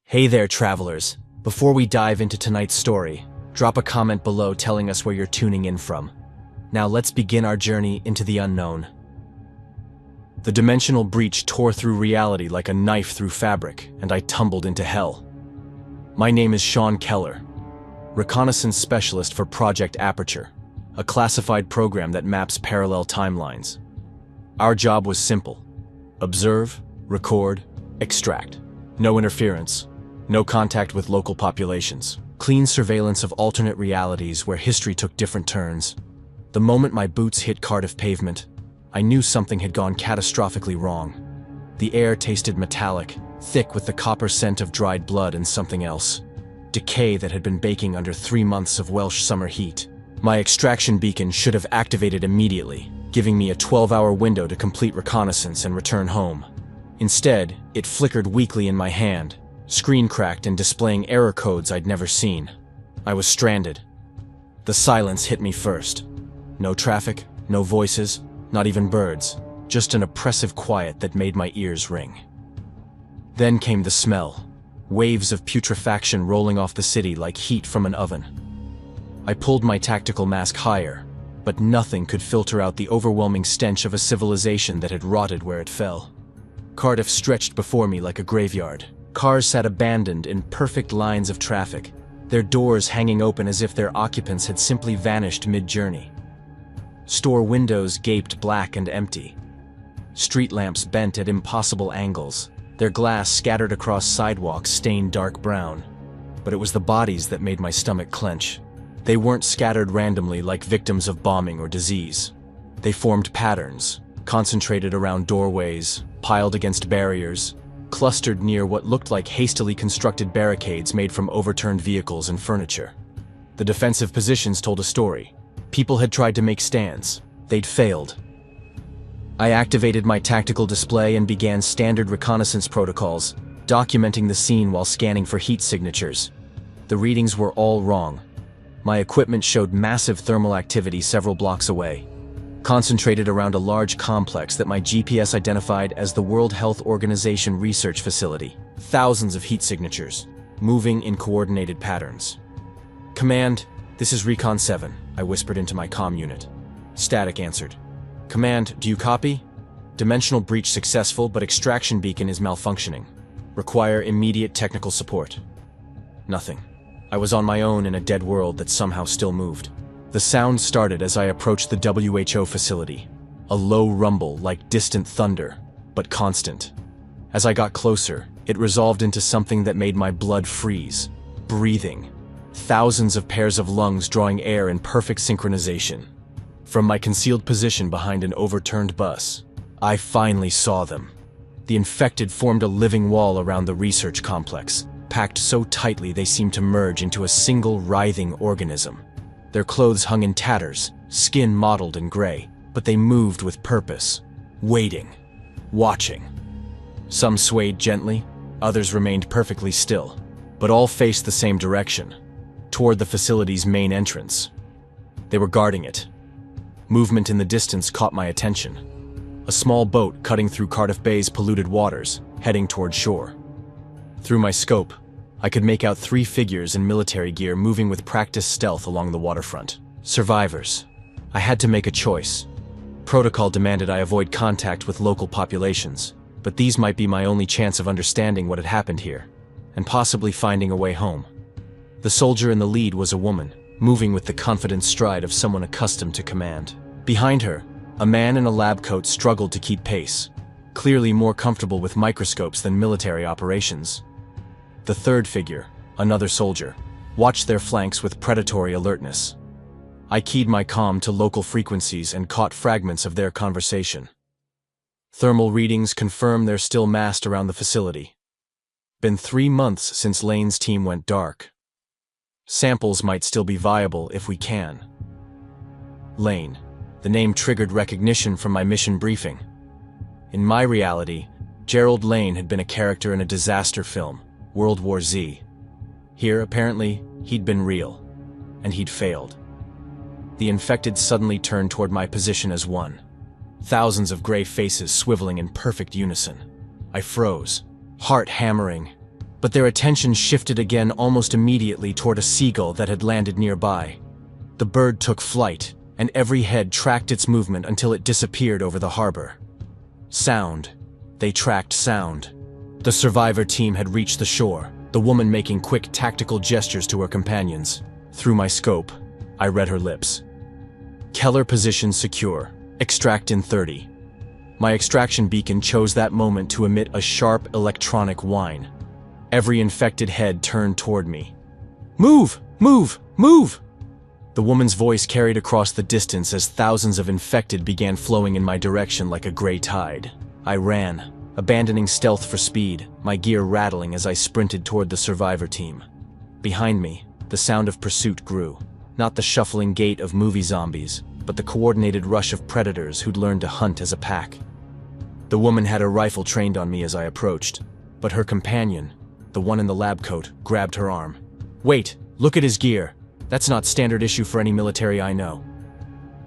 Hey there, travelers. Before we dive into tonight's story, drop a comment below telling us where you're tuning in from. Now let's begin our journey into the unknown. The dimensional breach tore through reality like a knife through fabric, and I tumbled into hell. My name is Sean Keller, reconnaissance specialist for Project Aperture, a classified program that maps parallel timelines. Our job was simple: observe, record, extract. No interference. No contact with local populations. Clean surveillance of alternate realities where history took different turns. The moment my boots hit Cardiff pavement, I knew something had gone catastrophically wrong. The air tasted metallic, thick with the copper scent of dried blood and something else. Decay that had been baking under 3 months of Welsh summer heat. My extraction beacon should have activated immediately, giving me a 12-hour window to complete reconnaissance and return home. Instead, it flickered weakly in my hand, screen cracked and displaying error codes I'd never seen. I was stranded. The silence hit me first. No traffic, no voices, not even birds, just an oppressive quiet that made my ears ring. Then came the smell, waves of putrefaction rolling off the city like heat from an oven. I pulled my tactical mask higher, but nothing could filter out the overwhelming stench of a civilization that had rotted where it fell. Cardiff stretched before me like a graveyard. Cars sat abandoned in perfect lines of traffic, their doors hanging open as if their occupants had simply vanished mid-journey. Store windows gaped black and empty. Street lamps bent at impossible angles, their glass scattered across sidewalks stained dark brown. But it was the bodies that made my stomach clench. They weren't scattered randomly like victims of bombing or disease. They formed patterns, concentrated around doorways, piled against barriers, clustered near what looked like hastily constructed barricades made from overturned vehicles and furniture. The defensive positions told a story. People had tried to make stands. They'd failed. I activated my tactical display and began standard reconnaissance protocols, documenting the scene while scanning for heat signatures. The readings were all wrong. My equipment showed massive thermal activity several blocks away, concentrated around a large complex that my GPS identified as the World Health Organization research facility. Thousands of heat signatures, moving in coordinated patterns. "Command, this is Recon 7, I whispered into my comm unit. Static answered. "Command, do you copy? Dimensional breach successful, but extraction beacon is malfunctioning. Require immediate technical support." Nothing. I was on my own in a dead world that somehow still moved. The sound started as I approached the WHO facility. A low rumble like distant thunder, but constant. As I got closer, it resolved into something that made my blood freeze. Breathing. Thousands of pairs of lungs drawing air in perfect synchronization. From my concealed position behind an overturned bus, I finally saw them. The infected formed a living wall around the research complex, packed so tightly they seemed to merge into a single writhing organism. Their clothes hung in tatters, skin mottled and gray, but they moved with purpose, waiting, watching. Some swayed gently, others remained perfectly still, but all faced the same direction, toward the facility's main entrance. They were guarding it. Movement in the distance caught my attention. A small boat cutting through Cardiff Bay's polluted waters, heading toward shore. Through my scope, I could make out 3 figures in military gear moving with practiced stealth along the waterfront. Survivors. I had to make a choice. Protocol demanded I avoid contact with local populations, but these might be my only chance of understanding what had happened here, and possibly finding a way home. The soldier in the lead was a woman, moving with the confident stride of someone accustomed to command. Behind her, a man in a lab coat struggled to keep pace, clearly more comfortable with microscopes than military operations. The third figure, another soldier, watched their flanks with predatory alertness. I keyed my comm to local frequencies and caught fragments of their conversation. Thermal readings confirm they're still massed around the facility. Been 3 months since Lane's team went dark. Samples might still be viable if we can. Lane. The name triggered recognition from my mission briefing. In my reality, Gerald Lane had been a character in a disaster film, World War Z. Here, apparently, he'd been real, and he'd failed. The infected suddenly turned toward my position as one. Thousands of gray faces swiveling in perfect unison. I froze, heart hammering, but their attention shifted again almost immediately toward a seagull that had landed nearby. The bird took flight, and every head tracked its movement until it disappeared over the harbor. Sound. They tracked sound. The survivor team had reached the shore, the woman making quick tactical gestures to her companions. Through my scope, I read her lips. Keller position secure. Extract in 30. My extraction beacon chose that moment to emit a sharp electronic whine. Every infected head turned toward me. Move! Move! Move! The woman's voice carried across the distance as thousands of infected began flowing in my direction like a gray tide. I ran, abandoning stealth for speed, my gear rattling as I sprinted toward the survivor team. Behind me, the sound of pursuit grew. Not the shuffling gait of movie zombies, but the coordinated rush of predators who'd learned to hunt as a pack. The woman had her rifle trained on me as I approached, but her companion, the one in the lab coat, grabbed her arm. "Wait, look at his gear. That's not standard issue for any military I know."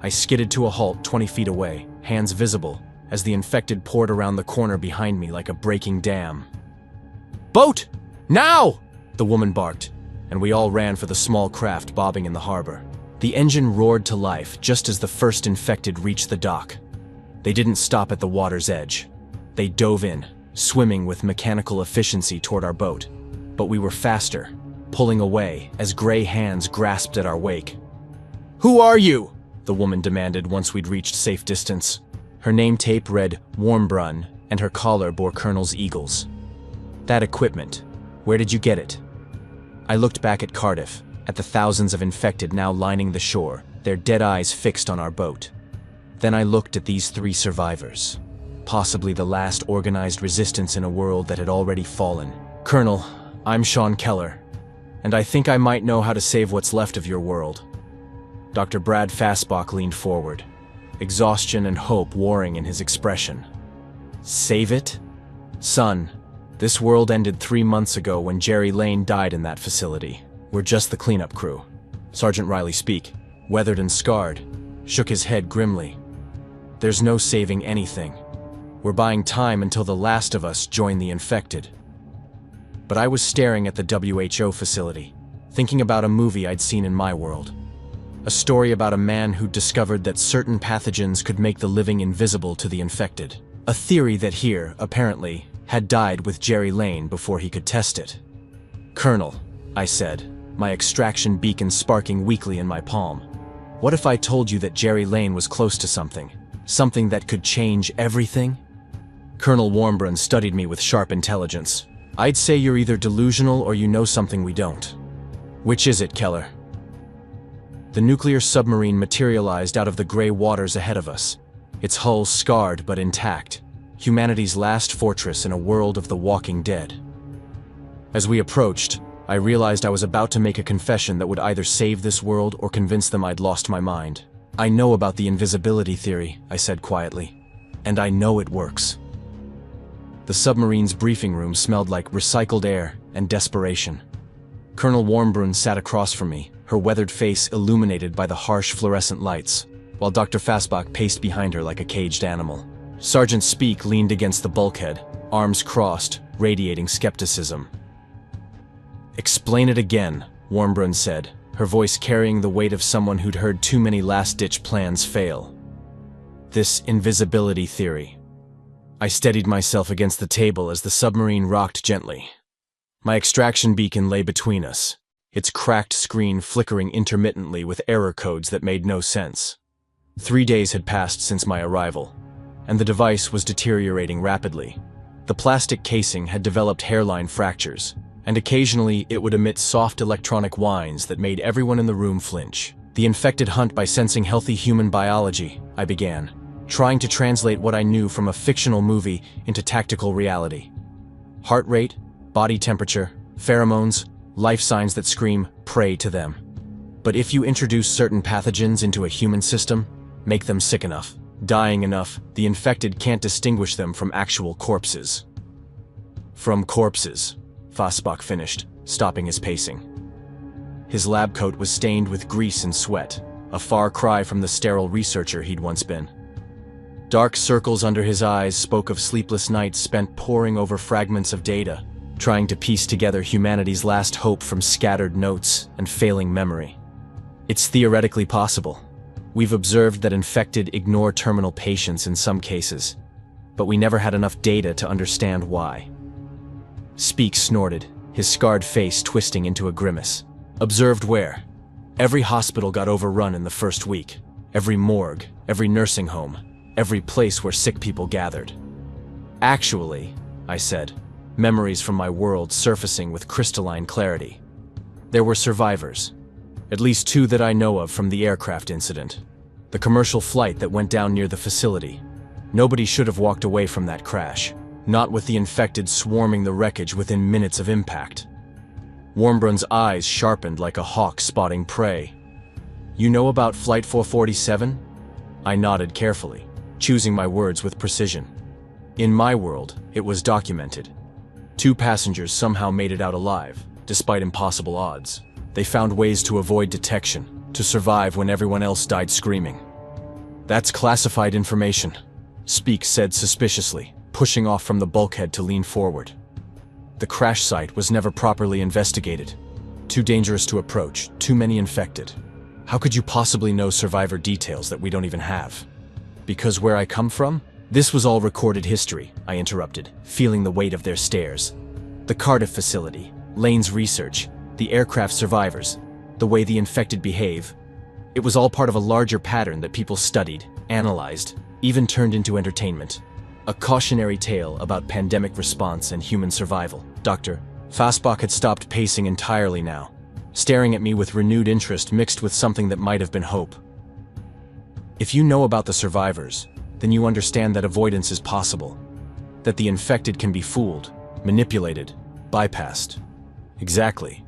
I skidded to a halt 20 feet away, hands visible, as the infected poured around the corner behind me like a breaking dam. "Boat! Now!" the woman barked, and we all ran for the small craft bobbing in the harbor. The engine roared to life just as the first infected reached the dock. They didn't stop at the water's edge. They dove in, swimming with mechanical efficiency toward our boat. But we were faster, pulling away as gray hands grasped at our wake. "Who are you?" the woman demanded once we'd reached safe distance. Her name tape read Warmbrun, and her collar bore Colonel's eagles. "That equipment, where did you get it?" I looked back at Cardiff, at the thousands of infected now lining the shore, their dead eyes fixed on our boat. Then I looked at these 3 survivors, possibly the last organized resistance in a world that had already fallen. "Colonel, I'm Sean Keller, and I think I might know how to save what's left of your world." Dr. Brad Fastbach leaned forward, exhaustion and hope warring in his expression. "Save it? Son, this world ended 3 months ago when Jerry Lane died in that facility. We're just the cleanup crew." Sergeant Riley Speak, weathered and scarred, shook his head grimly. "There's no saving anything. We're buying time until the last of us join the infected." But I was staring at the WHO facility, thinking about a movie I'd seen in my world. A story about a man who discovered that certain pathogens could make the living invisible to the infected. A theory that here, apparently, had died with Jerry Lane before he could test it. "Colonel," I said, my extraction beacon sparking weakly in my palm. "What if I told you that Jerry Lane was close to something? Something that could change everything?" Colonel Warmbrun studied me with sharp intelligence. "I'd say you're either delusional or you know something we don't." "Which is it, Keller?" The nuclear submarine materialized out of the gray waters ahead of us, its hull scarred but intact, humanity's last fortress in a world of the walking dead. As we approached, I realized I was about to make a confession that would either save this world or convince them I'd lost my mind. "I know about the invisibility theory," I said quietly, "and I know it works." The submarine's briefing room smelled like recycled air and desperation. Colonel Warmbrun sat across from me, her weathered face illuminated by the harsh fluorescent lights, while Dr. Fastbach paced behind her like a caged animal. Sergeant Speak leaned against the bulkhead, arms crossed, radiating skepticism. "Explain it again," Warmbrun said, her voice carrying the weight of someone who'd heard too many last-ditch plans fail. "This invisibility theory." I steadied myself against the table as the submarine rocked gently. My extraction beacon lay between us, its cracked screen flickering intermittently with error codes that made no sense. 3 days had passed since my arrival, and the device was deteriorating rapidly. The plastic casing had developed hairline fractures, and occasionally it would emit soft electronic whines that made everyone in the room flinch. "The infected hunt by sensing healthy human biology," I began, trying to translate what I knew from a fictional movie into tactical reality. "Heart rate, body temperature, pheromones, life signs that scream, pray to them. But if you introduce certain pathogens into a human system, make them sick enough, dying enough, the infected can't distinguish them from actual corpses." "From corpses," Fastbach finished, stopping his pacing. His lab coat was stained with grease and sweat, a far cry from the sterile researcher he'd once been. Dark circles under his eyes spoke of sleepless nights spent poring over fragments of data, trying to piece together humanity's last hope from scattered notes and failing memory. It's theoretically possible. We've observed that infected ignore terminal patients in some cases, but we never had enough data to understand why. Speak snorted, his scarred face twisting into a grimace. Observed where? Every hospital got overrun in the first week. Every morgue, every nursing home, every place where sick people gathered. Actually, I said, memories from my world surfacing with crystalline clarity. There were survivors. At least 2 that I know of from the aircraft incident. The commercial flight that went down near the facility. Nobody should have walked away from that crash. Not with the infected swarming the wreckage within minutes of impact. Warmbrun's eyes sharpened like a hawk spotting prey. You know about Flight 447? I nodded carefully, choosing my words with precision. In my world, it was documented. 2 passengers somehow made it out alive, despite impossible odds. They found ways to avoid detection, to survive when everyone else died screaming. That's classified information, Speak said suspiciously, pushing off from the bulkhead to lean forward. The crash site was never properly investigated. Too dangerous to approach, too many infected. How could you possibly know survivor details that we don't even have? Because where I come from? This was all recorded history, I interrupted, feeling the weight of their stares. The Cardiff facility, Lane's research, the aircraft survivors, the way the infected behave. It was all part of a larger pattern that people studied, analyzed, even turned into entertainment. A cautionary tale about pandemic response and human survival. Dr. Fassbach had stopped pacing entirely now, staring at me with renewed interest mixed with something that might have been hope. If you know about the survivors, then you understand that avoidance is possible, that the infected can be fooled, manipulated, bypassed. Exactly.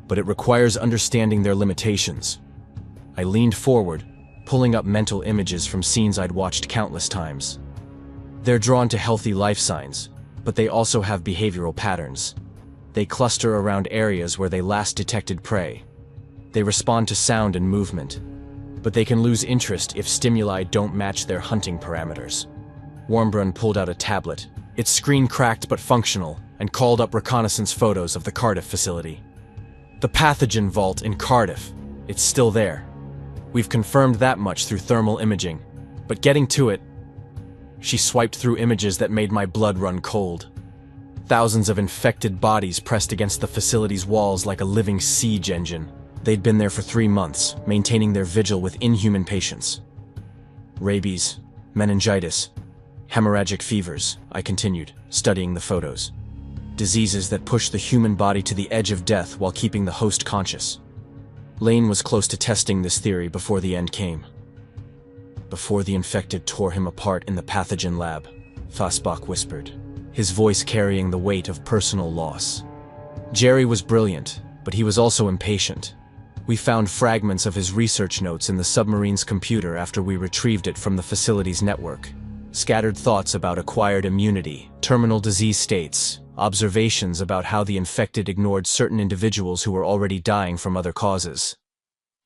But it requires understanding their limitations. I leaned forward, pulling up mental images from scenes I'd watched countless times. They're drawn to healthy life signs, but they also have behavioral patterns. They cluster around areas where they last detected prey. They respond to sound and movement, but they can lose interest if stimuli don't match their hunting parameters. Warmbrun pulled out a tablet, its screen cracked but functional, and called up reconnaissance photos of the Cardiff facility. The pathogen vault in Cardiff, it's still there. We've confirmed that much through thermal imaging, but getting to it, she swiped through images that made my blood run cold. Thousands of infected bodies pressed against the facility's walls like a living siege engine. They'd been there for 3 months, maintaining their vigil with inhuman patience. Rabies, meningitis, hemorrhagic fevers, I continued, studying the photos. Diseases that push the human body to the edge of death while keeping the host conscious. Lane was close to testing this theory before the end came. Before the infected tore him apart in the pathogen lab, Fassbach whispered, his voice carrying the weight of personal loss. Jerry was brilliant, but he was also impatient. We found fragments of his research notes in the submarine's computer after we retrieved it from the facility's network. Scattered thoughts about acquired immunity, terminal disease states, observations about how the infected ignored certain individuals who were already dying from other causes.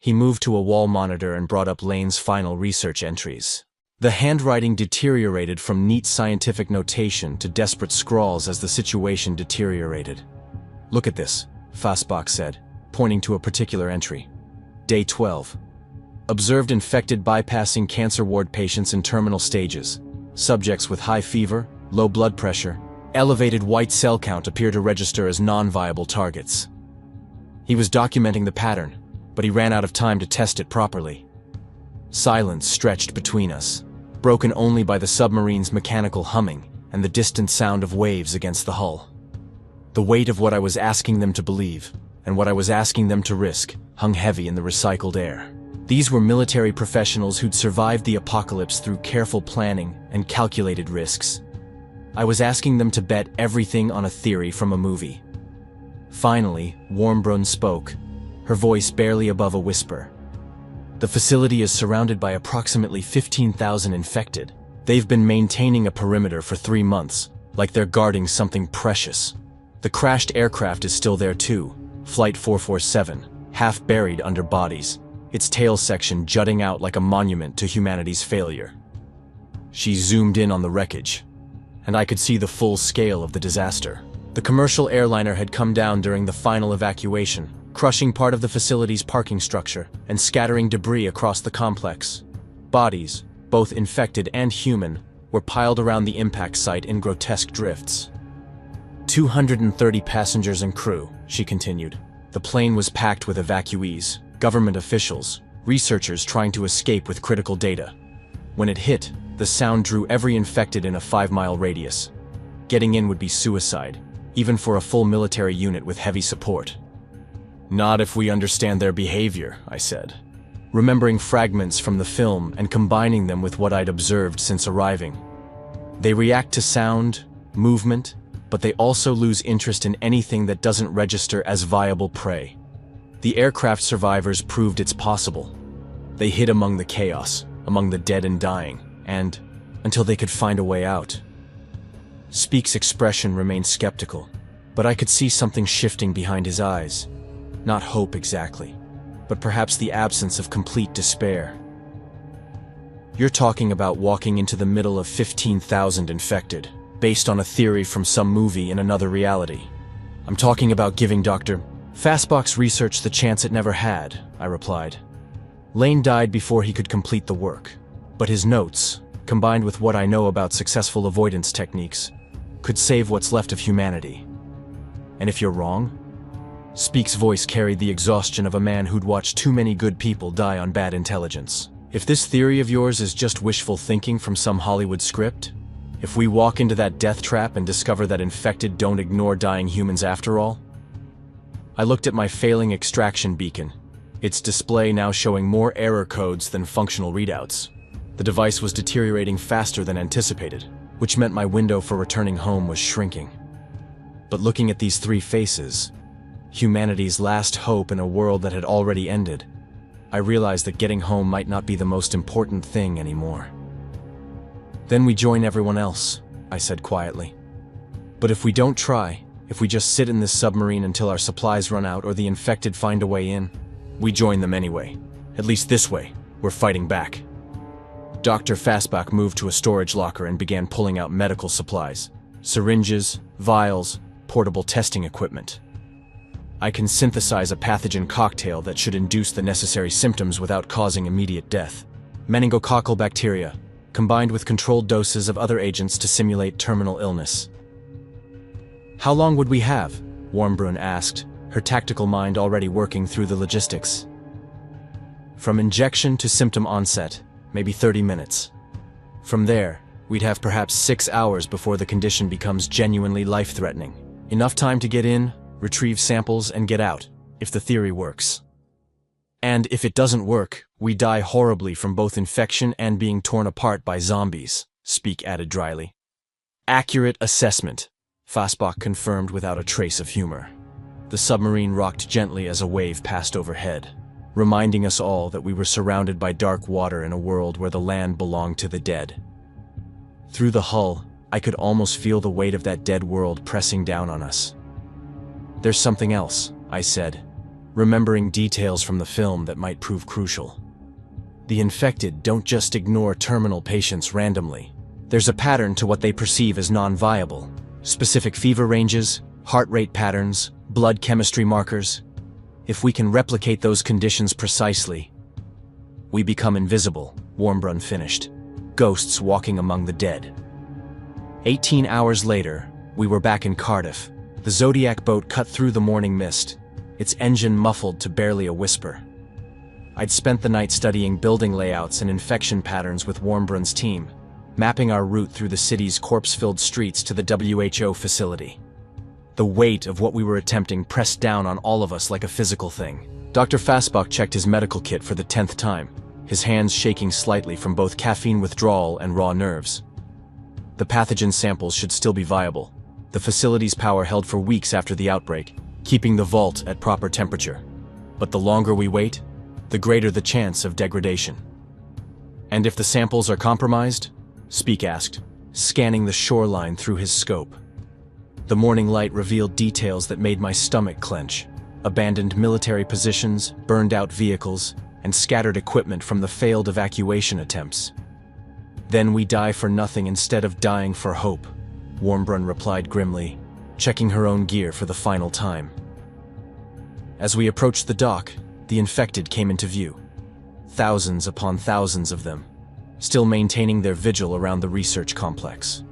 He moved to a wall monitor and brought up Lane's final research entries. The handwriting deteriorated from neat scientific notation to desperate scrawls as the situation deteriorated. Look at this, Fassbach said, pointing to a particular entry. Day 12. Observed infected bypassing cancer ward patients in terminal stages. Subjects with high fever, low blood pressure, elevated white cell count appear to register as non-viable targets. He was documenting the pattern, but he ran out of time to test it properly. Silence stretched between us, broken only by the submarine's mechanical humming and the distant sound of waves against the hull. The weight of what I was asking them to believe, and what I was asking them to risk, hung heavy in the recycled air. These were military professionals who'd survived the apocalypse through careful planning and calculated risks. I was asking them to bet everything on a theory from a movie. Finally, Warmbrun spoke, her voice barely above a whisper. The facility is surrounded by approximately 15,000 infected. They've been maintaining a perimeter for 3 months, like they're guarding something precious. The crashed aircraft is still there too, Flight 447, half buried under bodies, its tail section jutting out like a monument to humanity's failure. She zoomed in on the wreckage, and I could see the full scale of the disaster. The commercial airliner had come down during the final evacuation, crushing part of the facility's parking structure and scattering debris across the complex. Bodies, both infected and human, were piled around the impact site in grotesque drifts. 230 passengers and crew, she continued. The plane was packed with evacuees, government officials, researchers trying to escape with critical data. When it hit, the sound drew every infected in a 5-mile radius. Getting in would be suicide, even for a full military unit with heavy support. Not if we understand their behavior, I said, remembering fragments from the film and combining them with what I'd observed since arriving. They react to sound, movement, but they also lose interest in anything that doesn't register as viable prey. The aircraft survivors proved it's possible. They hid among the chaos, among the dead and dying, and until they could find a way out. Speak's expression remained skeptical, but I could see something shifting behind his eyes. Not hope exactly, but perhaps the absence of complete despair. You're talking about walking into the middle of 15,000 infected, based on a theory from some movie in another reality. I'm talking about giving Dr. Fastbach's research the chance it never had, I replied. Lane died before he could complete the work, but his notes, combined with what I know about successful avoidance techniques, could save what's left of humanity. And if you're wrong? Speak's voice carried the exhaustion of a man who'd watched too many good people die on bad intelligence. If this theory of yours is just wishful thinking from some Hollywood script, if we walk into that death trap and discover that infected don't ignore dying humans after all? I looked at my failing extraction beacon, its display now showing more error codes than functional readouts. The device was deteriorating faster than anticipated, which meant my window for returning home was shrinking. But looking at these three faces, humanity's last hope in a world that had already ended, I realized that getting home might not be the most important thing anymore. Then we join everyone else, I said quietly. But if we don't try, if we just sit in this submarine until our supplies run out or the infected find a way in, we join them anyway. At least this way, we're fighting back. Dr. Fastbach moved to a storage locker and began pulling out medical supplies, syringes, vials, portable testing equipment. I can synthesize a pathogen cocktail that should induce the necessary symptoms without causing immediate death. Meningococcal bacteria, combined with controlled doses of other agents to simulate terminal illness. How long would we have? Warmbrun asked, her tactical mind already working through the logistics. From injection to symptom onset, maybe 30 minutes. From there, we'd have perhaps 6 hours before the condition becomes genuinely life-threatening. Enough time to get in, retrieve samples, and get out, if the theory works. And if it doesn't work, we die horribly from both infection and being torn apart by zombies, Speak added dryly. Accurate assessment, Fastbach confirmed without a trace of humor. The submarine rocked gently as a wave passed overhead, reminding us all that we were surrounded by dark water in a world where the land belonged to the dead. Through the hull, I could almost feel the weight of that dead world pressing down on us. There's something else, I said, remembering details from the film that might prove crucial. The infected don't just ignore terminal patients randomly. There's a pattern to what they perceive as non-viable. Specific fever ranges, heart rate patterns, blood chemistry markers. If we can replicate those conditions precisely, we become invisible, Warmbrun finished. Ghosts walking among the dead. 18 hours later, we were back in Cardiff. The Zodiac boat cut through the morning mist, its engine muffled to barely a whisper. I'd spent the night studying building layouts and infection patterns with Warmbrun's team, mapping our route through the city's corpse-filled streets to the WHO facility. The weight of what we were attempting pressed down on all of us like a physical thing. Dr. Fastbach checked his medical kit for the 10th time, his hands shaking slightly from both caffeine withdrawal and raw nerves. The pathogen samples should still be viable. The facility's power held for weeks after the outbreak, keeping the vault at proper temperature. But the longer we wait, the greater the chance of degradation. And if the samples are compromised? Speak asked, scanning the shoreline through his scope. The morning light revealed details that made my stomach clench. Abandoned military positions, burned-out vehicles, and scattered equipment from the failed evacuation attempts. Then we die for nothing instead of dying for hope, Warmbrun replied grimly. checking her own gear for the final time. As we approached the dock, the infected came into view. Thousands upon thousands of them, still maintaining their vigil around the research complex.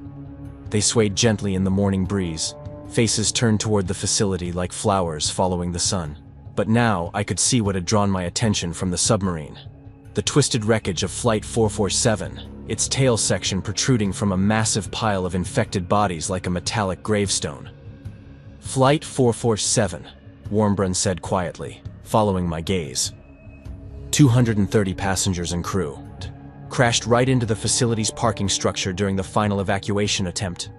They swayed gently in the morning breeze, faces turned toward the facility like flowers following the sun. But now I could see what had drawn my attention from the submarine. The twisted wreckage of Flight 447, its tail section protruding from a massive pile of infected bodies like a metallic gravestone. "Flight 447, Warmbrun said quietly, following my gaze. 230 passengers and crew crashed right into the facility's parking structure during the final evacuation attempt.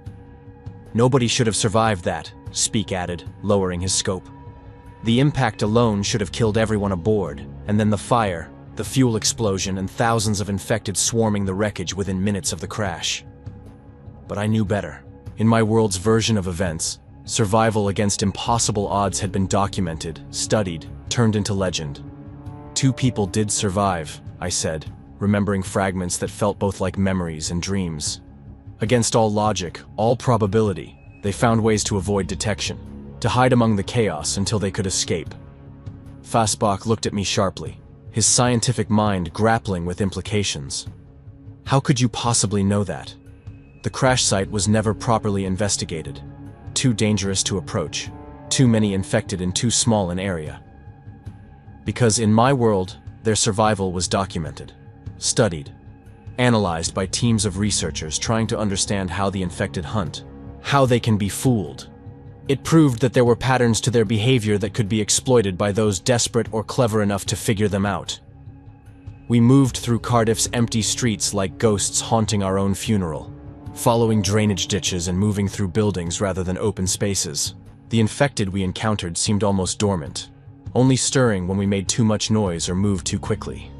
Nobody should have survived that, Speak added, lowering his scope. The impact alone should have killed everyone aboard, and then the fire, the fuel explosion, and thousands of infected swarming the wreckage within minutes of the crash. But I knew better. In my world's version of events, survival against impossible odds had been documented, studied, turned into legend. 2 people did survive, I said, remembering fragments that felt both like memories and dreams. Against all logic, all probability, they found ways to avoid detection, to hide among the chaos until they could escape. Fassbach looked at me sharply, his scientific mind grappling with implications. How could you possibly know that? The crash site was never properly investigated. Too dangerous to approach. Too many infected in too small an area. Because in my world, their survival was documented, studied, analyzed by teams of researchers trying to understand how the infected hunt, how they can be fooled. It proved that there were patterns to their behavior that could be exploited by those desperate or clever enough to figure them out. We moved through Cardiff's empty streets like ghosts haunting our own funeral, following drainage ditches and moving through buildings rather than open spaces. The infected we encountered seemed almost dormant, only stirring when we made too much noise or moved too quickly.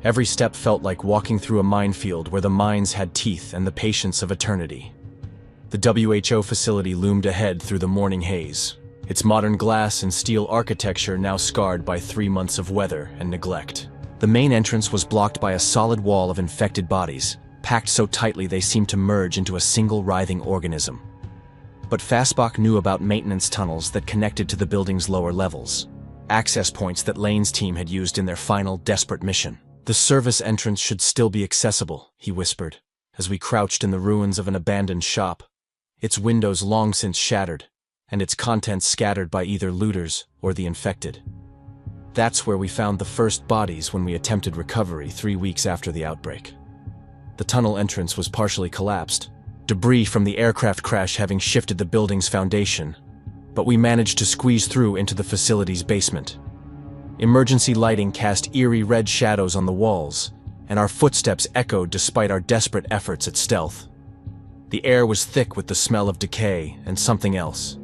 Every step felt like walking through a minefield where the mines had teeth and the patience of eternity. The WHO facility loomed ahead through the morning haze, its modern glass and steel architecture now scarred by 3 months of weather and neglect. The main entrance was blocked by a solid wall of infected bodies, packed so tightly they seemed to merge into a single writhing organism. But Fassbach knew about maintenance tunnels that connected to the building's lower levels, access points that Lane's team had used in their final desperate mission. The service entrance should still be accessible, he whispered, as we crouched in the ruins of an abandoned shop, its windows long since shattered, and its contents scattered by either looters or the infected. That's where we found the first bodies when we attempted recovery 3 weeks after the outbreak. The tunnel entrance was partially collapsed, debris from the aircraft crash having shifted the building's foundation, but we managed to squeeze through into the facility's basement. Emergency lighting cast eerie red shadows on the walls, and our footsteps echoed despite our desperate efforts at stealth. The air was thick with the smell of decay and something else.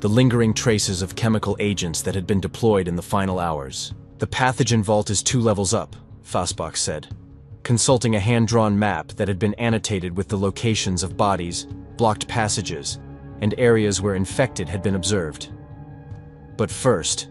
The lingering traces of chemical agents that had been deployed in the final hours. The pathogen vault is 2 levels up, Fassbach said, consulting a hand-drawn map that had been annotated with the locations of bodies, blocked passages, and areas where infected had been observed. But first,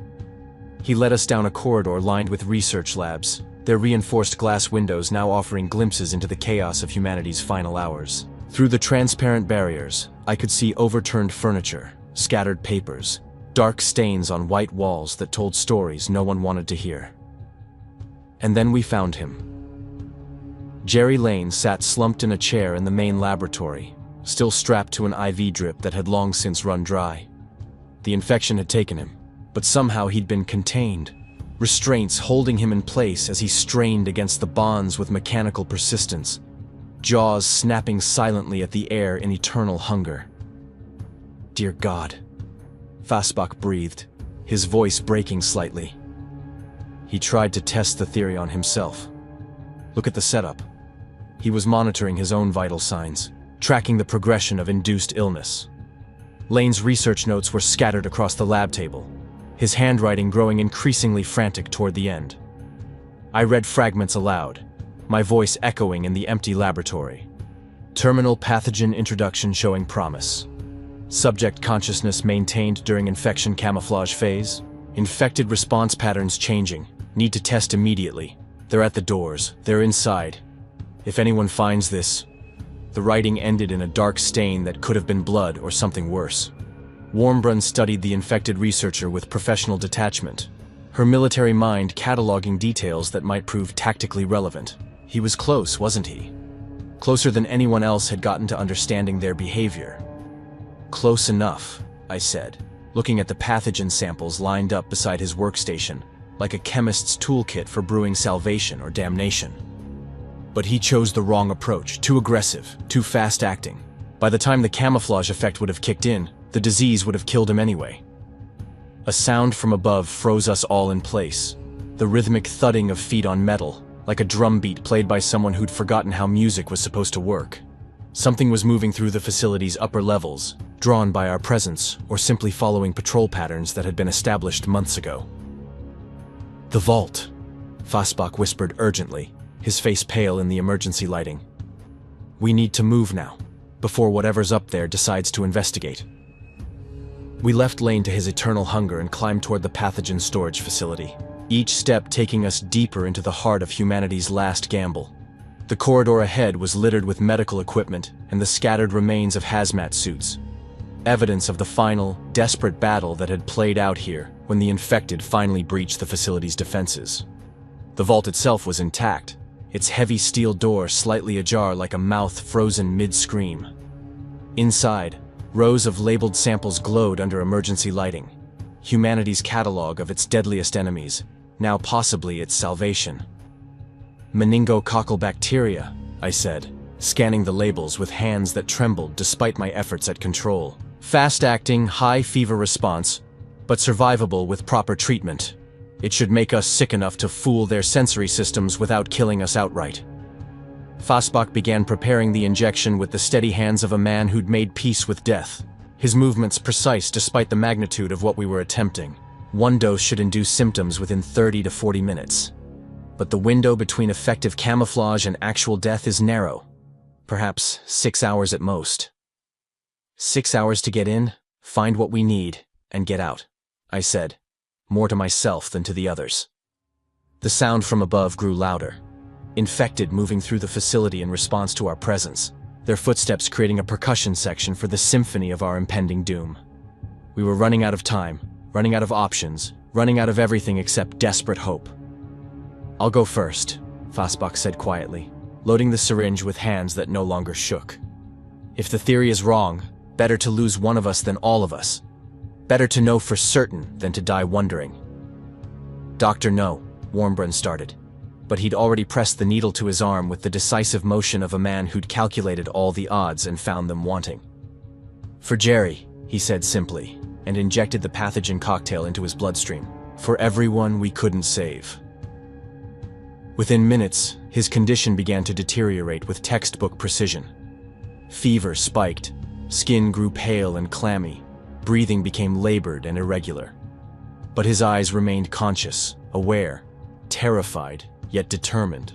he led us down a corridor lined with research labs, their reinforced glass windows now offering glimpses into the chaos of humanity's final hours. Through the transparent barriers, I could see overturned furniture, scattered papers, dark stains on white walls that told stories no one wanted to hear. And then we found him. Jerry Lane sat slumped in a chair in the main laboratory, still strapped to an IV drip that had long since run dry. The infection had taken him, but somehow he'd been contained, restraints holding him in place as he strained against the bonds with mechanical persistence, jaws snapping silently at the air in eternal hunger. Dear God, Fassbach breathed, his voice breaking slightly. He tried to test the theory on himself. Look at the setup. He was monitoring his own vital signs, tracking the progression of induced illness. Lane's research notes were scattered across the lab table, his handwriting growing increasingly frantic toward the end. I read fragments aloud, my voice echoing in the empty laboratory. Terminal pathogen introduction showing promise. Subject consciousness maintained during infection camouflage phase. Infected response patterns changing. Need to test immediately. They're at the doors. They're inside. If anyone finds this... The writing ended in a dark stain that could have been blood or something worse. Warmbrun studied the infected researcher with professional detachment, her military mind cataloging details that might prove tactically relevant. He was close, wasn't he? Closer than anyone else had gotten to understanding their behavior. Close enough, I said, looking at the pathogen samples lined up beside his workstation, like a chemist's toolkit for brewing salvation or damnation. But he chose the wrong approach, too aggressive, too fast-acting. By the time the camouflage effect would have kicked in, the disease would have killed him anyway. A sound from above froze us all in place, the rhythmic thudding of feet on metal, like a drum beat played by someone who'd forgotten how music was supposed to work. Something was moving through the facility's upper levels, drawn by our presence or simply following patrol patterns that had been established months ago. "The vault," Fosbach whispered urgently, his face pale in the emergency lighting. "We need to move now, before whatever's up there decides to investigate." We left Lane to his eternal hunger and climbed toward the pathogen storage facility, each step taking us deeper into the heart of humanity's last gamble. The corridor ahead was littered with medical equipment and the scattered remains of hazmat suits, evidence of the final, desperate battle that had played out here when the infected finally breached the facility's defenses. The vault itself was intact, its heavy steel door slightly ajar like a mouth frozen mid-scream. Inside, rows of labeled samples glowed under emergency lighting, humanity's catalog of its deadliest enemies, now possibly its salvation. "Meningococcal bacteria," I said, scanning the labels with hands that trembled despite my efforts at control. "Fast-acting, high fever response, but survivable with proper treatment. It should make us sick enough to fool their sensory systems without killing us outright." Fosbach began preparing the injection with the steady hands of a man who'd made peace with death, his movements precise despite the magnitude of what we were attempting. One dose should induce symptoms within 30 to 40 minutes. But the window between effective camouflage and actual death is narrow, perhaps 6 hours at most. 6 hours to get in, find what we need, and get out, I said, more to myself than to the others. The sound from above grew louder. Infected moving through the facility in response to our presence, their footsteps creating a percussion section for the symphony of our impending doom. We were running out of time, running out of options, running out of everything except desperate hope. "I'll go first," Fosbach said quietly, loading the syringe with hands that no longer shook. "If the theory is wrong, better to lose one of us than all of us. Better to know for certain than to die wondering." "Doctor, no," Warmbrun started. But he'd already pressed the needle to his arm with the decisive motion of a man who'd calculated all the odds and found them wanting. "For Jerry," he said simply, and injected the pathogen cocktail into his bloodstream. "For everyone we couldn't save." Within minutes, his condition began to deteriorate with textbook precision. Fever spiked, skin grew pale and clammy, breathing became labored and irregular. But his eyes remained conscious, aware, terrified, yet determined.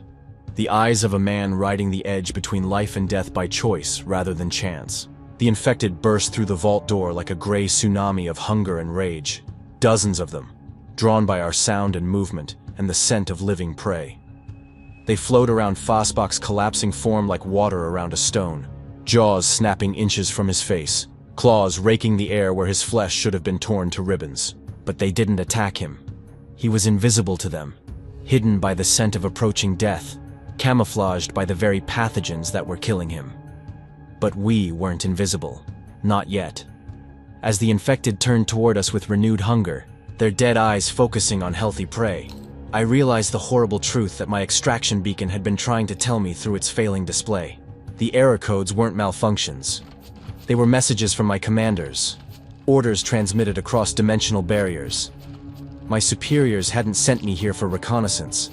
The eyes of a man riding the edge between life and death by choice rather than chance. The infected burst through the vault door like a gray tsunami of hunger and rage. Dozens of them, drawn by our sound and movement and the scent of living prey. They flowed around Fosbach's collapsing form like water around a stone, jaws snapping inches from his face, claws raking the air where his flesh should have been torn to ribbons. But they didn't attack him. He was invisible to them, hidden by the scent of approaching death, camouflaged by the very pathogens that were killing him. But we weren't invisible. Not yet. As the infected turned toward us with renewed hunger, their dead eyes focusing on healthy prey, I realized the horrible truth that my extraction beacon had been trying to tell me through its failing display. The error codes weren't malfunctions. They were messages from my commanders, orders transmitted across dimensional barriers. My superiors hadn't sent me here for reconnaissance.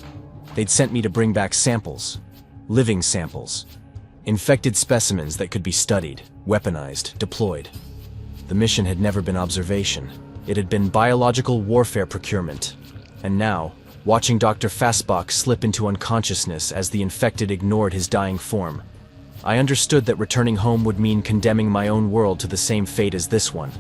They'd sent me to bring back samples, living samples, infected specimens that could be studied, weaponized, deployed. The mission had never been observation. It had been biological warfare procurement. And now, watching Dr. Fosbach slip into unconsciousness as the infected ignored his dying form, I understood that returning home would mean condemning my own world to the same fate as this one.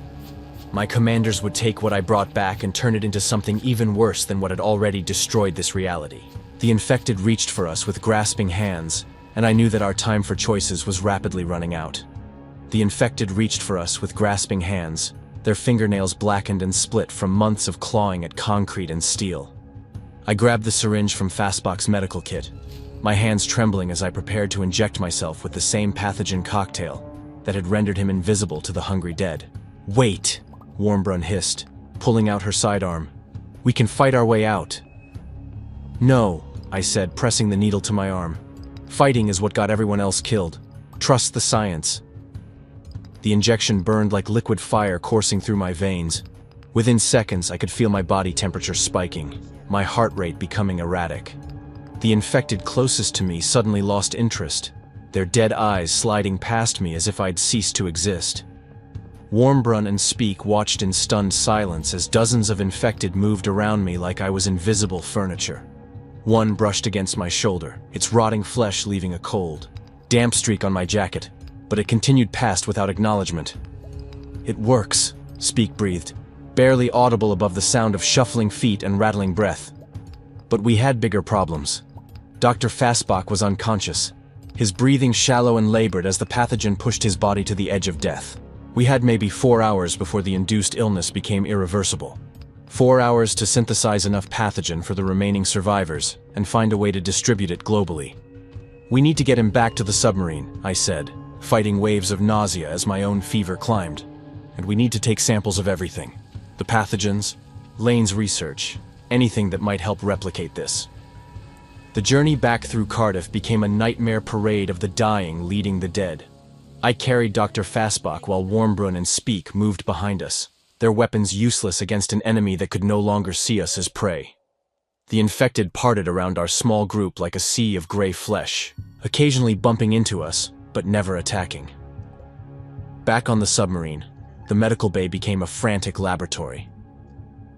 My commanders would take what I brought back and turn it into something even worse than what had already destroyed this reality. The infected reached for us with grasping hands, and I knew that our time for choices was rapidly running out. The infected reached for us with grasping hands, their fingernails blackened and split from months of clawing at concrete and steel. I grabbed the syringe from Fastbach's medical kit, my hands trembling as I prepared to inject myself with the same pathogen cocktail that had rendered him invisible to the hungry dead. "Wait," Warmbrun hissed, pulling out her sidearm. "We can fight our way out." "No," I said, pressing the needle to my arm. "Fighting is what got everyone else killed. Trust the science." The injection burned like liquid fire coursing through my veins. Within seconds, I could feel my body temperature spiking, my heart rate becoming erratic. The infected closest to me suddenly lost interest, their dead eyes sliding past me as if I'd ceased to exist. Warmbrun and Speak watched in stunned silence as dozens of infected moved around me like I was invisible furniture. One brushed against my shoulder, its rotting flesh leaving a cold, damp streak on my jacket, but it continued past without acknowledgement. "It works," Speak breathed, barely audible above the sound of shuffling feet and rattling breath. But we had bigger problems. Dr. Fastbach was unconscious, his breathing shallow and labored as the pathogen pushed his body to the edge of death. We had maybe 4 hours before the induced illness became irreversible. 4 hours to synthesize enough pathogen for the remaining survivors and find a way to distribute it globally. "We need to get him back to the submarine," I said, fighting waves of nausea as my own fever climbed. "And we need to take samples of everything. The pathogens, Lane's research, anything that might help replicate this." The journey back through Cardiff became a nightmare parade of the dying leading the dead. I carried Dr. Fastbach while Warmbrun and Speak moved behind us, their weapons useless against an enemy that could no longer see us as prey. The infected parted around our small group like a sea of gray flesh, occasionally bumping into us, but never attacking. Back on the submarine, the medical bay became a frantic laboratory.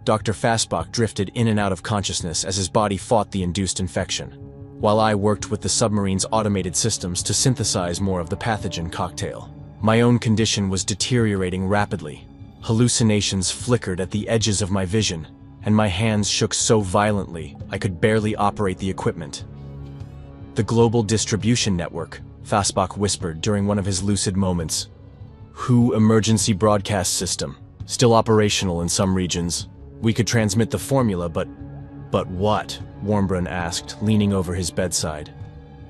Dr. Fastbach drifted in and out of consciousness as his body fought the induced infection, while I worked with the submarine's automated systems to synthesize more of the pathogen cocktail. My own condition was deteriorating rapidly. Hallucinations flickered at the edges of my vision, and my hands shook so violently I could barely operate the equipment. "The global distribution network," Fastbach whispered during one of his lucid moments. "WHO emergency broadcast system, still operational in some regions. We could transmit the formula, but what?" Warmbrun asked, leaning over his bedside.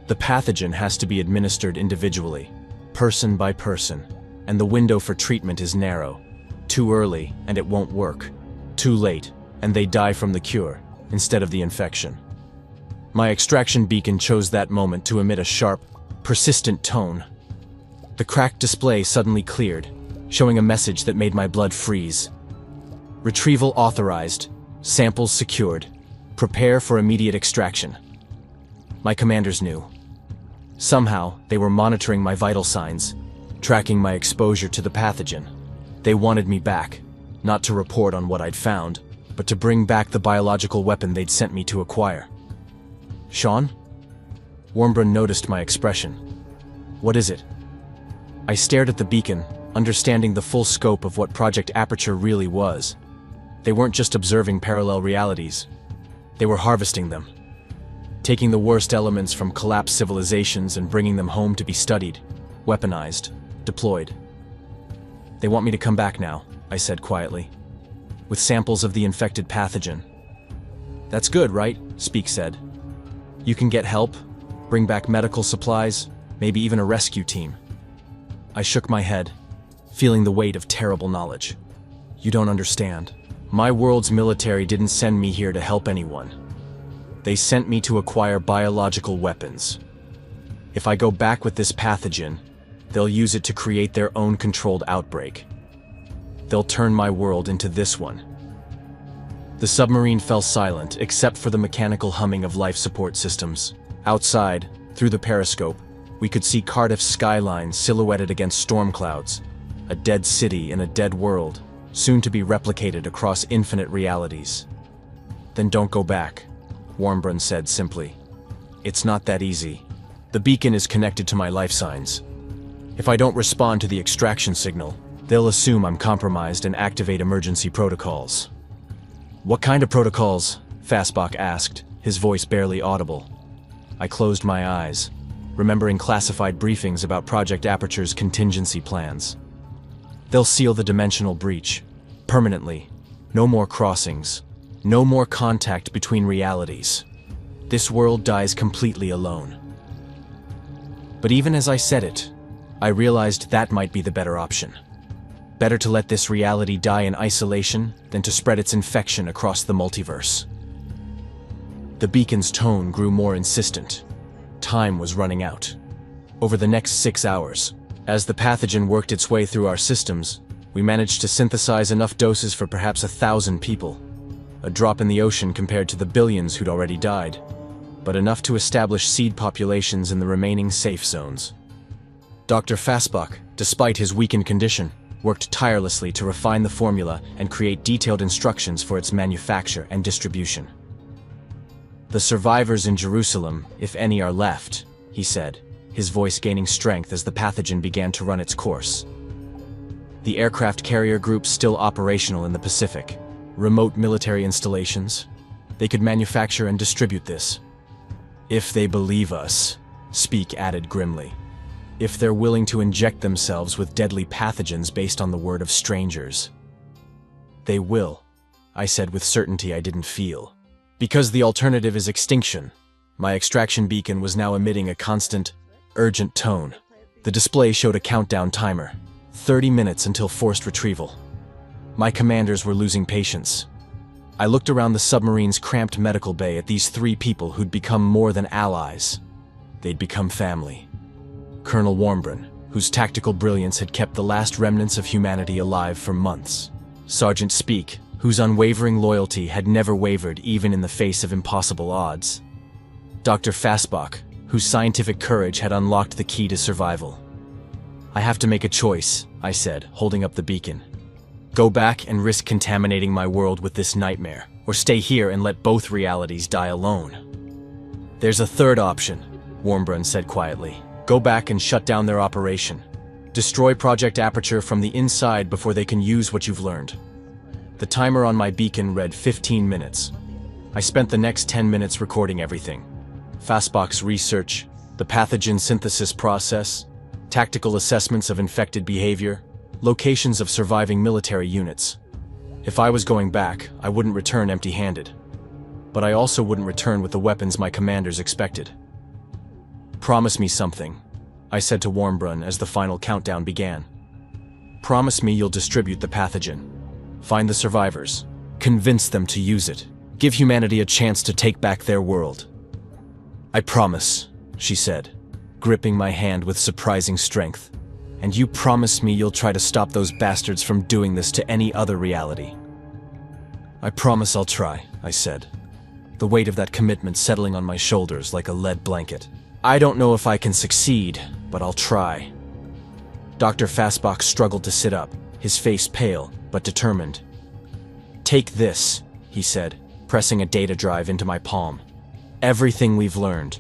"The pathogen has to be administered individually, person by person, and the window for treatment is narrow. Too early, and it won't work. Too late, and they die from the cure, instead of the infection." My extraction beacon chose that moment to emit a sharp, persistent tone. The cracked display suddenly cleared, showing a message that made my blood freeze. "Retrieval authorized. Samples secured. Prepare for immediate extraction." My commanders knew. Somehow, they were monitoring my vital signs, tracking my exposure to the pathogen. They wanted me back, not to report on what I'd found, but to bring back the biological weapon they'd sent me to acquire. "Sean?" Warmbrun noticed my expression. "What is it?" I stared at the beacon, understanding the full scope of what Project Aperture really was. They weren't just observing parallel realities. They were harvesting them, taking the worst elements from collapsed civilizations and bringing them home to be studied, weaponized, deployed. "They want me to come back now," I said quietly, "with samples of the infected pathogen." "That's good, right?" Speak said. "You can get help, bring back medical supplies, maybe even a rescue team." I shook my head, feeling the weight of terrible knowledge. "You don't understand. My world's military didn't send me here to help anyone. They sent me to acquire biological weapons. If I go back with this pathogen, they'll use it to create their own controlled outbreak. They'll turn my world into this one." The submarine fell silent, except for the mechanical humming of life support systems. Outside, through the periscope, we could see Cardiff's skyline silhouetted against storm clouds, a dead city in a dead world, soon to be replicated across infinite realities. "Then don't go back," Warmbrun said simply. "It's not that easy. The beacon is connected to my life signs. If I don't respond to the extraction signal, they'll assume I'm compromised and activate emergency protocols." "What kind of protocols?" Fastbach asked, his voice barely audible. I closed my eyes, remembering classified briefings about Project Aperture's contingency plans. "They'll seal the dimensional breach, Permanently. No more crossings. No more contact between realities. This world dies completely alone. But even as I said it, I realized that might be the better option. Better to let this reality die in isolation than to spread its infection across the multiverse. The beacon's tone grew more insistent. Time was running out. Over the next 6 hours, as the pathogen worked its way through our systems, we managed to synthesize enough doses for perhaps 1,000 people. A drop in the ocean compared to the billions who'd already died, but enough to establish seed populations in the remaining safe zones. Dr. Fassbach, despite his weakened condition, worked tirelessly to refine the formula and create detailed instructions for its manufacture and distribution. The survivors in Jerusalem, if any are left, he said, his voice gaining strength as the pathogen began to run its course. The aircraft carrier groups still operational in the Pacific. Remote military installations. They could manufacture and distribute this. If they believe us, Speak added grimly. If they're willing to inject themselves with deadly pathogens based on the word of strangers. They will, I said with certainty I didn't feel. Because the alternative is extinction. My extraction beacon was now emitting a constant, urgent tone. The display showed a countdown timer. 30 minutes until forced retrieval. My commanders were losing patience. I looked around the submarine's cramped medical bay at these 3 people who'd become more than allies. They'd become family. Colonel Warmbrun, whose tactical brilliance had kept the last remnants of humanity alive for months. Sergeant Speak, whose unwavering loyalty had never wavered even in the face of impossible odds. Dr. Fassbach, whose scientific courage had unlocked the key to survival. I have to make a choice, I said, holding up the beacon. Go back and risk contaminating my world with this nightmare, or stay here and let both realities die alone. There's a third option, Warmbrun said quietly. Go back and shut down their operation. Destroy Project Aperture from the inside before they can use what you've learned. The timer on my beacon read 15 minutes. I spent the next 10 minutes recording everything. Fassbach's research, the pathogen synthesis process, tactical assessments of infected behavior, locations of surviving military units. If I was going back, I wouldn't return empty-handed. But I also wouldn't return with the weapons my commanders expected. Promise me something, I said to Warmbrun as the final countdown began. Promise me you'll distribute the pathogen. Find the survivors. Convince them to use it. Give humanity a chance to take back their world. I promise, she said, gripping my hand with surprising strength. And you promise me you'll try to stop those bastards from doing this to any other reality. I promise I'll try, I said, the weight of that commitment settling on my shoulders like a lead blanket. I don't know if I can succeed, but I'll try. Dr. Fassbach struggled to sit up, his face pale, but determined. Take this, he said, pressing a data drive into my palm. Everything we've learned.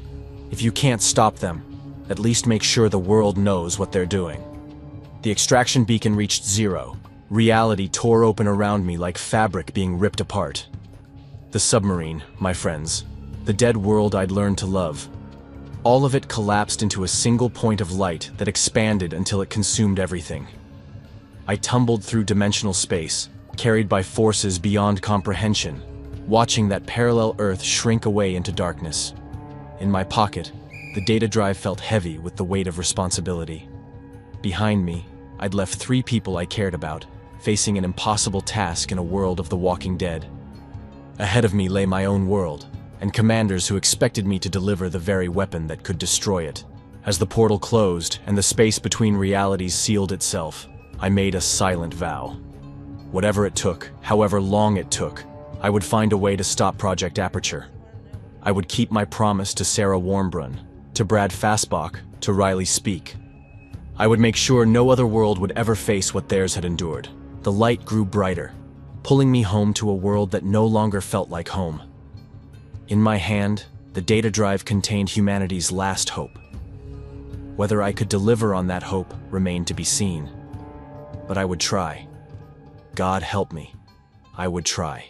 If you can't stop them, at least make sure the world knows what they're doing. The extraction beacon reached 0. Reality tore open around me like fabric being ripped apart. The submarine, my friends. The dead world I'd learned to love. All of it collapsed into a single point of light that expanded until it consumed everything. I tumbled through dimensional space, carried by forces beyond comprehension, watching that parallel Earth shrink away into darkness. In my pocket, the data drive felt heavy with the weight of responsibility. Behind me, I'd left 3 people I cared about, facing an impossible task in a world of the walking dead. Ahead of me lay my own world, and commanders who expected me to deliver the very weapon that could destroy it. As the portal closed and the space between realities sealed itself, I made a silent vow. Whatever it took, however long it took, I would find a way to stop Project Aperture. I would keep my promise to Sarah Warmbrun, to Brad Fassbach, to Riley Speak. I would make sure no other world would ever face what theirs had endured. The light grew brighter, pulling me home to a world that no longer felt like home. In my hand, the data drive contained humanity's last hope. Whether I could deliver on that hope remained to be seen. But I would try. God help me. I would try.